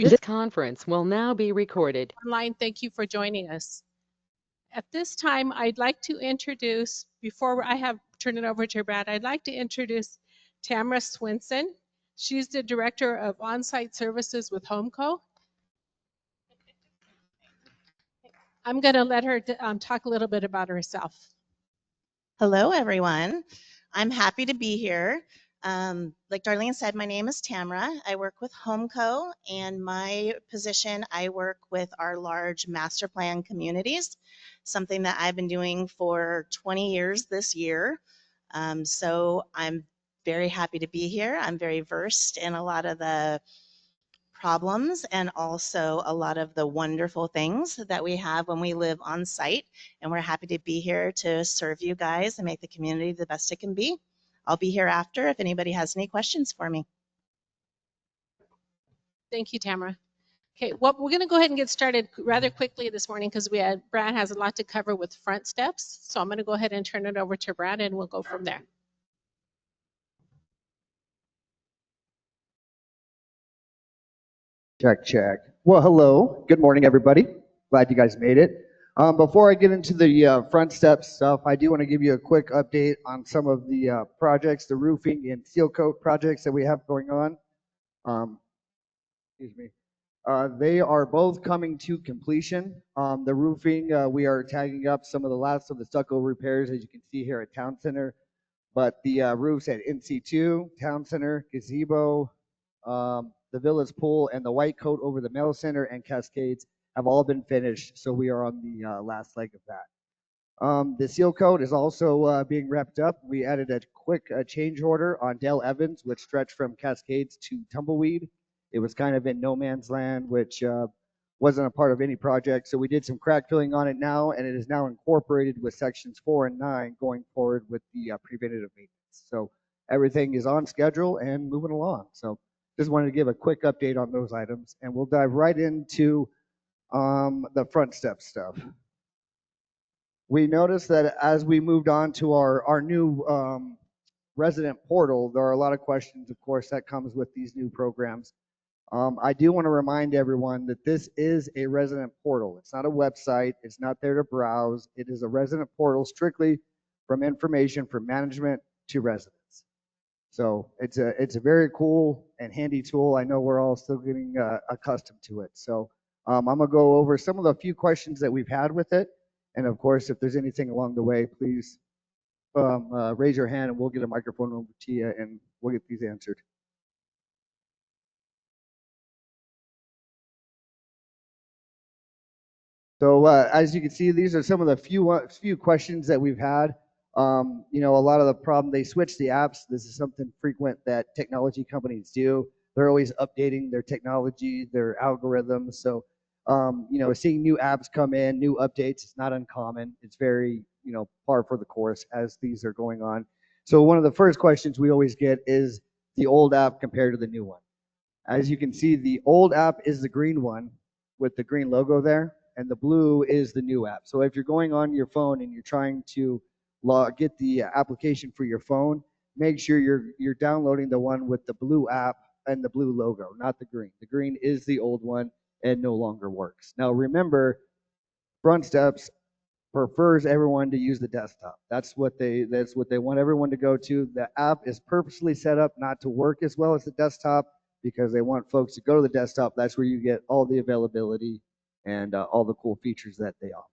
This conference will now be recorded. Online, thank you for joining us. At this time, I'd like to introduce, before I have turn it over to Brad, I'd like to introduce Tamara Swanson. She's the Director of On-Site Services with HomeCo. I'm going to let her talk a little bit about herself. Hello, everyone. I'm happy to be here. Like Darlene said, my name is Tamara. I work with HomeCo, and my position, I work with our large master plan communities, something that I've been doing for 20 years this year. So I'm very happy to be here. I'm very versed in a lot of the problems and also a lot of the wonderful things that we have when we live on site. And we're happy to be here to serve you guys and make the community the best it can be. I'll be here after if anybody has any questions for me. Thank you, Tamara. Okay, well, we're going to go ahead and get started rather quickly this morning because Brad has a lot to cover with front steps. So I'm going to go ahead and turn it over to Brad and we'll go from there. Check, check. Well, hello. Good morning, everybody. Glad you guys made it. Before I get into the front step stuff, I do want to give you a quick update on some of the projects, the roofing and seal coat projects that we have going on. Excuse me. They are both coming to completion. The roofing, we are tagging up some of the last of the stucco repairs, as you can see here at Town Center. But the roofs at NC2, Town Center, Gazebo, the Villas Pool, and the white coat over the Mail Center and Cascades have all been finished. So we are on the last leg of that. The seal coat is also being wrapped up. We added a quick change order on Dale Evans, which stretched from Cascades to Tumbleweed. It was kind of in no man's land, which wasn't a part of any project. So we did some crack filling on it now, and it is now incorporated with sections 4 and 9 going forward with the preventative maintenance. So everything is on schedule and moving along. So just wanted to give a quick update on those items, and we'll dive right into the front step stuff. We noticed that as we moved on to our new resident portal, there are a lot of questions, of course, that comes with these new programs. I do want to remind everyone that this is a resident portal. It's not a website. It's not there to browse. It is a resident portal strictly from information from management to residents. So it's a very cool and handy tool. I know we're all still getting accustomed to it. So I'm going to go over some of the few questions that we've had with it. And of course, if there's anything along the way, please raise your hand and we'll get a microphone over to you and we'll get these answered. So as you can see, these are some of the few questions that we've had. You know, a lot of the problem, they switch the apps. This is something frequent that technology companies do. They're always updating their technology, their algorithms. So, you know, seeing new apps come in, new updates, it's not uncommon. It's very, you know, par for the course as these are going on. So one of the first questions we always get is the old app compared to the new one. As you can see, the old app is the green one with the green logo there, and the blue is the new app. So if you're going on your phone and you're trying to get the application for your phone, make sure you're downloading the one with the blue app and the blue logo, not the green. The green is the old one and no longer works. Now remember, Front Steps prefers everyone to use the desktop. That's what they want everyone to go to. The app is purposely set up not to work as well as the desktop because they want folks to go to the desktop. That's where you get all the availability and all the cool features that they offer.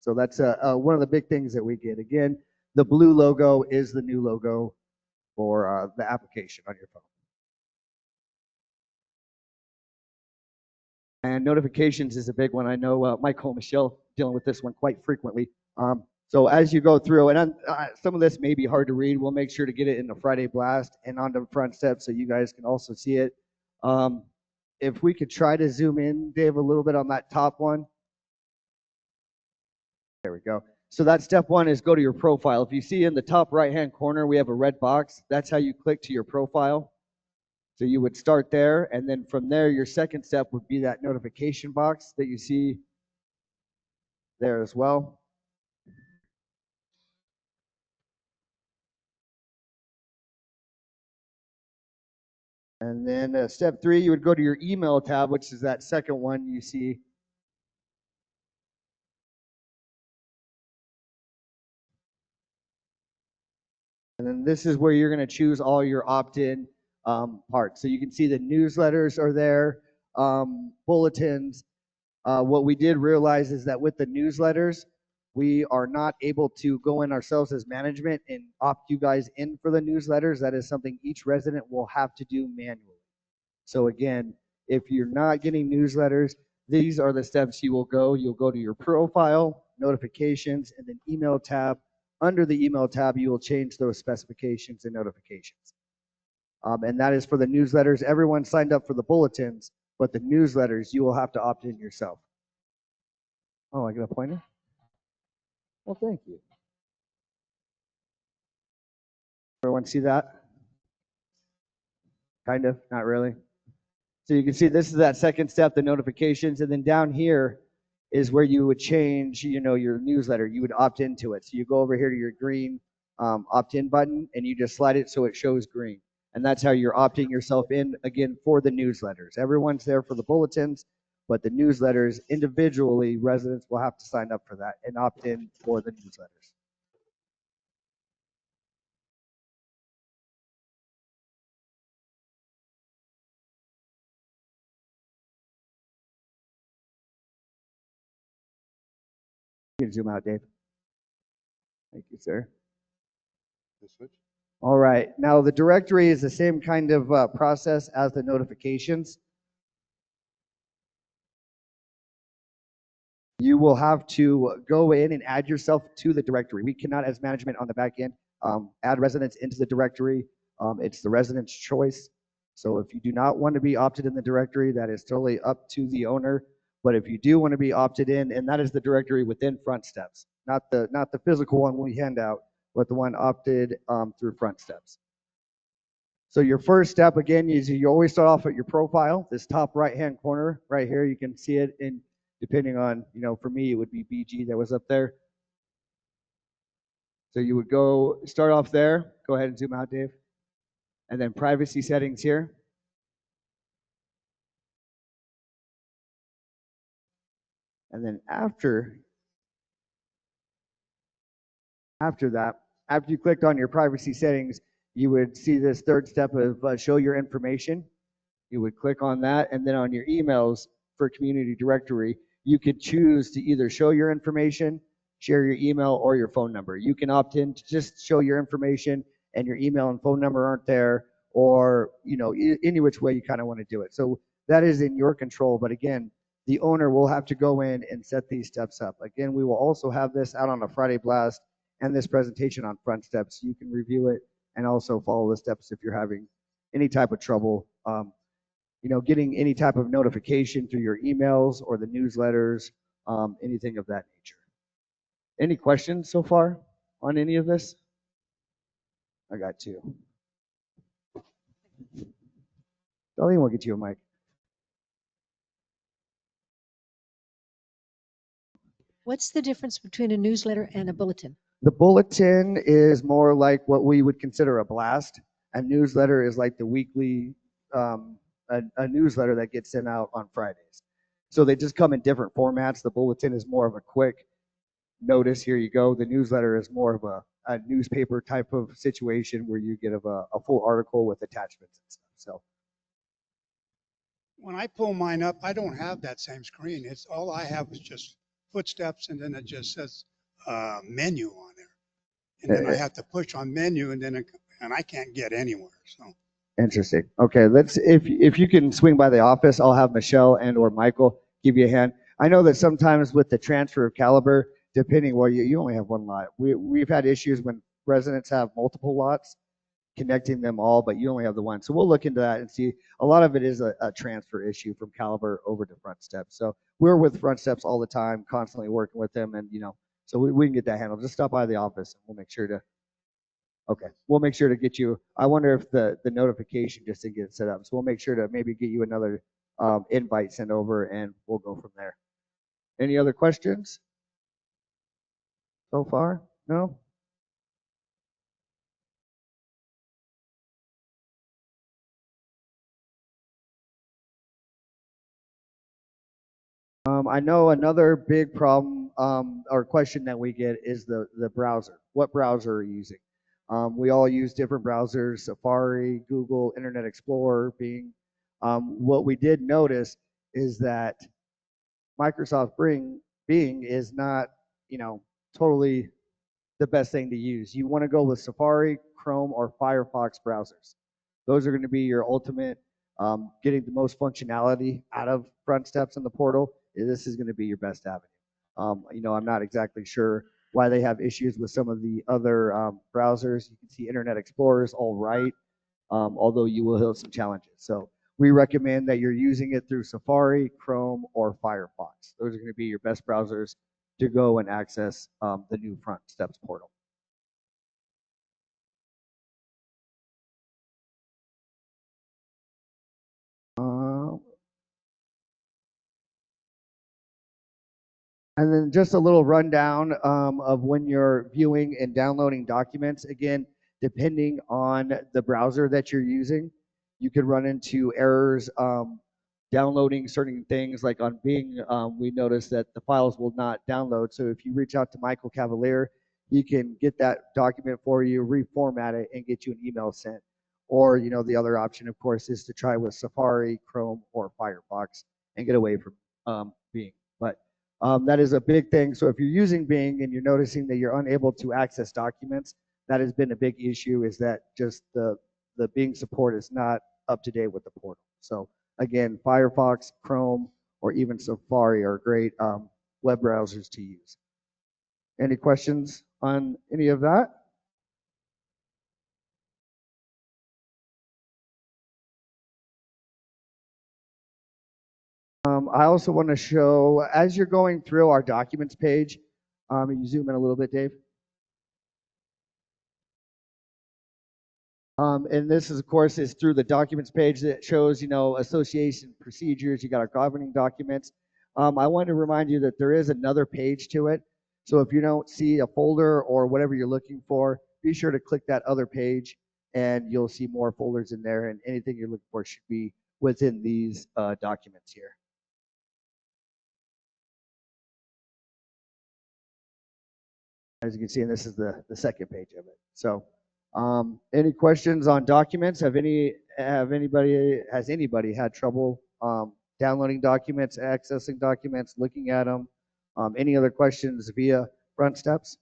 So that's one of the big things that we get. Again, the blue logo is the new logo for the application on your phone. And notifications is a big one. I know Michael and Michelle dealing with this one quite frequently. So as you go through, and some of this may be hard to read, we'll make sure to get it in the Friday blast and on the front step so you guys can also see it. If we could try to zoom in, Dave, a little bit on that top one. There we go. So that step one is go to your profile. If you see in the top right-hand corner, we have a red box. That's how you click to your profile. So you would start there, and then from there, your second step would be that notification box that you see there as well. And then step 3, you would go to your email tab, which is that second one you see. And then this is where you're going to choose all your opt-in parts. So you can see the newsletters are there, bulletins. What we did realize is that with the newsletters, we are not able to go in ourselves as management and opt you guys in for the newsletters. That is something each resident will have to do manually. So again, if you're not getting newsletters, these are the steps you will go. You'll go to your profile, notifications, and then email tab. Under the email tab, you will change those specifications and notifications. And that is for the newsletters. Everyone signed up for the bulletins, but the newsletters, you will have to opt in yourself. Oh, I get a pointer? Well, thank you. Everyone see that? Kind of, not really. So you can see this is that second step, the notifications, and then down here is where you would change, your newsletter. You would opt into it. So you go over here to your green opt-in button, and you just slide it so it shows green. And that's how you're opting yourself in, again, for the newsletters. Everyone's there for the bulletins, but the newsletters, individually, residents will have to sign up for that and opt in for the newsletters. You can zoom out, Dave. Thank you, sir. All right. Now, the directory is the same kind of process as the notifications. You will have to go in and add yourself to the directory. We cannot, as management on the back end, add residents into the directory. It's the resident's choice. So if you do not want to be opted in the directory, that is totally up to the owner. But if you do want to be opted in, and that is the directory within Front Steps, not the physical one we hand out, but the one opted through Front Steps. So your first step, again, is you always start off at your profile, this top right-hand corner right here. You can see it in, depending on, for me, it would be BG that was up there. So you would go start off there. Go ahead and zoom out, Dave. And then privacy settings here. And then after that, after you clicked on your privacy settings, you would see this third step of show your information. You would click on that, and then on your emails for community directory, you could choose to either show your information, share your email, or your phone number. You can opt in to just show your information and your email and phone number aren't there, or any which way you kind of want to do it. So that is in your control, but again, the owner will have to go in and set these steps up. Again, we will also have this out on a Friday blast and this presentation on Front Steps. You can review it and also follow the steps if you're having any type of trouble getting any type of notification through your emails or the newsletters, anything of that nature. Any questions so far on any of this? I got two. Darlene will get you a mic. What's the difference between a newsletter and a bulletin? The bulletin is more like what we would consider a blast. A newsletter is like the weekly, a newsletter that gets sent out on Fridays. So they just come in different formats. The bulletin is more of a quick notice, here you go. The newsletter is more of a newspaper type of situation where you get a full article with attachments and stuff. So when I pull mine up, I don't have that same screen. It's all I have is just footsteps, and then it just says menu on there, and then I have to push on menu, and I can't get anywhere. So interesting. Okay, let's if you can swing by the office, I'll have Michelle and or Michael give you a hand. I know that sometimes with the transfer of caliber, depending, well, you only have one lot. We've had issues when residents have multiple lots, connecting them all, but you only have the one. So we'll look into that and see. A lot of it is a transfer issue from caliber over to Front Steps. So we're with Front Steps all the time, constantly working with them, and so we can get that handled. Just stop by the office and we'll make sure to. Okay, we'll make sure to get you. I wonder if the notification just didn't get set up. So we'll make sure to maybe get you another invite sent over, and we'll go from there. Any other questions so far? No? I know another big problem or question that we get is the browser. What browser are you using? We all use different browsers: Safari, Google, Internet Explorer, Bing. What we did notice is that Microsoft Bing is not, you know, totally the best thing to use. You want to go with Safari, Chrome, or Firefox browsers. Those are going to be your ultimate getting the most functionality out of front steps in the portal. This is going to be your best avenue. I'm not exactly sure why they have issues with some of the other browsers. You can see Internet Explorer is all right, although you will have some challenges. So we recommend that you're using it through Safari, Chrome, or Firefox. Those are going to be your best browsers to go and access the new Front Steps portal. And then just a little rundown of when you're viewing and downloading documents. Again, depending on the browser that you're using, you could run into errors downloading certain things. Like on Bing, we noticed that the files will not download. So if you reach out to Michael Cavalier, he can get that document for you, reformat it, and get you an email sent. Or, the other option, of course, is to try with Safari, Chrome, or Firefox and get away from Bing. But that is a big thing. So if you're using Bing and you're noticing that you're unable to access documents, that has been a big issue, is that just the Bing support is not up to date with the portal. So again, Firefox, Chrome, or even Safari are great web browsers to use. Any questions on any of that? I also want to show, as you're going through our documents page, you zoom in a little bit, Dave. And this is, of course, is through the documents page that shows, association procedures. You got our governing documents. I want to remind you that there is another page to it. So if you don't see a folder or whatever you're looking for, be sure to click that other page and you'll see more folders in there, and anything you're looking for should be within these documents here. As you can see, and this is the second page of it. So any questions on documents? Has anybody had trouble downloading documents, accessing documents, looking at them? Any other questions via Front Steps?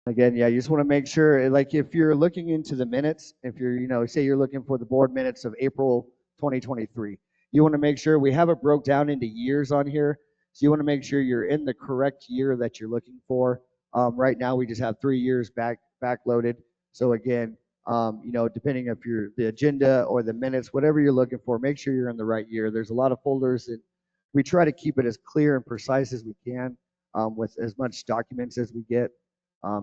Again, yeah, you just want to make sure, like if you're looking into the minutes, if you're, say you're looking for the board minutes of April 2023, you want to make sure we have it broke down into years on here. So you want to make sure you're in the correct year that you're looking for. Right now, we just have 3 years backloaded. So again, depending if you're the agenda or the minutes, whatever you're looking for, make sure you're in the right year. There's a lot of folders, and we try to keep it as clear and precise as we can with as much documents as we get.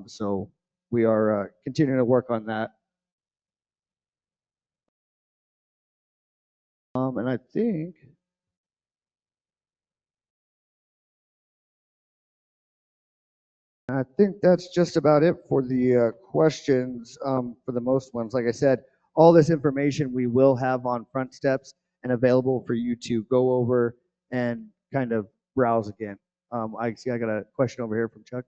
So we are continuing to work on that. And I think that's just about it for the questions for the most ones. Like I said, all this information we will have on Front Steps and available for you to go over and kind of browse again. I see I got a question over here from Chuck.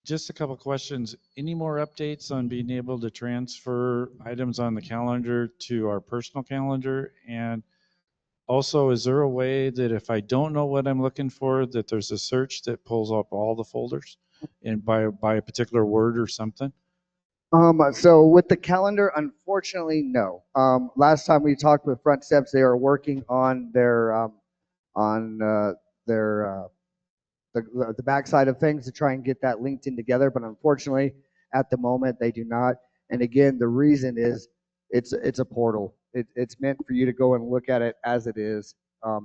Just a couple questions. Any more updates on being able to transfer items on the calendar to our personal calendar? And also, is there a way that if I don't know what I'm looking for, that there's a search that pulls up all the folders and by a particular word or something? So with the calendar, unfortunately, no. Last time we talked with Front Steps, they are working on on their the backside of things to try and get that linked in together. But unfortunately, at the moment, they do not. And again, the reason is it's a portal. It's meant for you to go and look at it as it is.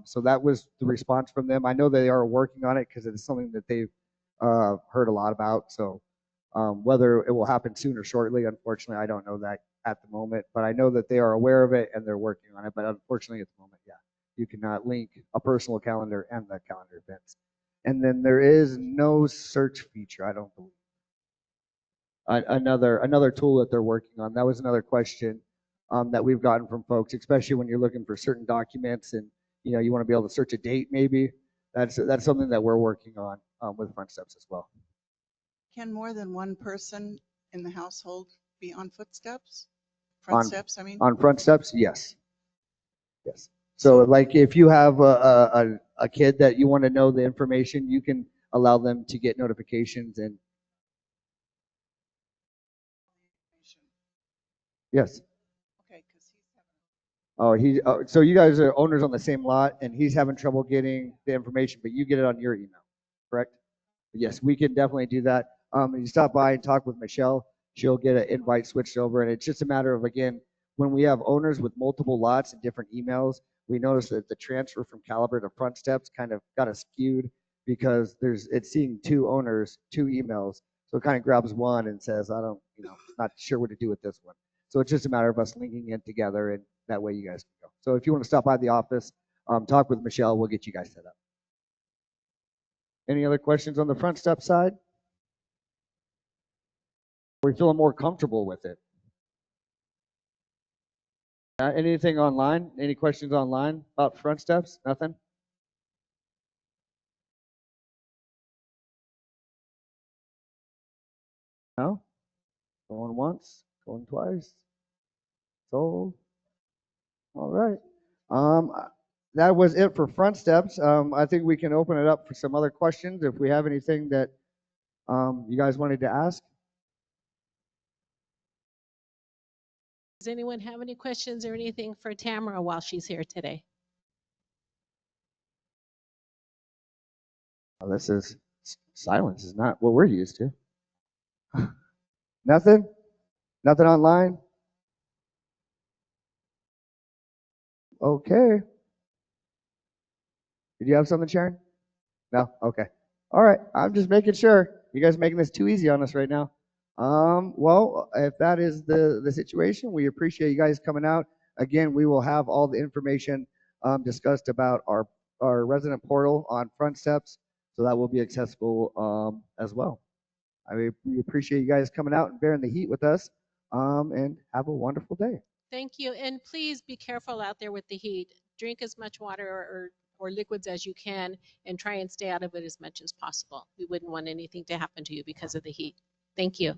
So that was the response from them. I know they are working on it because it's something that they've heard a lot about. So Whether it will happen soon or shortly, unfortunately, I don't know that at the moment, but I know that they are aware of it and they're working on it. But unfortunately, at the moment, yeah, you cannot link a personal calendar and the calendar events. And then there is no search feature, I don't believe. Another tool that they're working on. That was another question that we've gotten from folks, especially when you're looking for certain documents and you want to be able to search a date maybe. That's something that we're working on with Front Steps as well. Can more than one person in the household be on footsteps? Front steps, I mean? On Front Steps, yes. Yes. So like if you have a kid that you want to know the information, you can allow them to get notifications and yes. Okay, because he's having. So you guys are owners on the same lot, and he's having trouble getting the information, but you get it on your email, correct? Yes, we can definitely do that. You stop by and talk with Michelle. She'll get an invite switched over, and it's just a matter of, again, when we have owners with multiple lots and different emails, we notice that the transfer from Caliber to Front Steps kind of got us skewed because it's seeing two owners, two emails, so it kind of grabs one and says, I don't, not sure what to do with this one. So it's just a matter of us linking it together, and that way you guys can go. So if you want to stop by the office, talk with Michelle, we'll get you guys set up. Any other questions on the Front Step side? Are we feeling more comfortable with it? Anything online? Any questions online about Front Steps? Nothing? No? Going once? Going twice? Sold? All right. That was it for Front Steps. I think we can open it up for some other questions if we have anything that you guys wanted to ask. Does anyone have any questions or anything for Tamara while she's here today? Oh, this is silence is not what we're used to. Nothing? Nothing online? Okay. Did you have something, Sharon? No? Okay. All right. I'm just making sure. You guys making this too easy on us right now. Well, if that is the situation, we appreciate you guys coming out. Again, we will have all the information discussed about our resident portal on Front Steps, so that will be accessible as well. We appreciate you guys coming out and bearing the heat with us, and have a wonderful day. Thank you. And please be careful out there with the heat. Drink as much water or liquids as you can and try and stay out of it as much as possible. We wouldn't want anything to happen to you because of the heat. Thank you.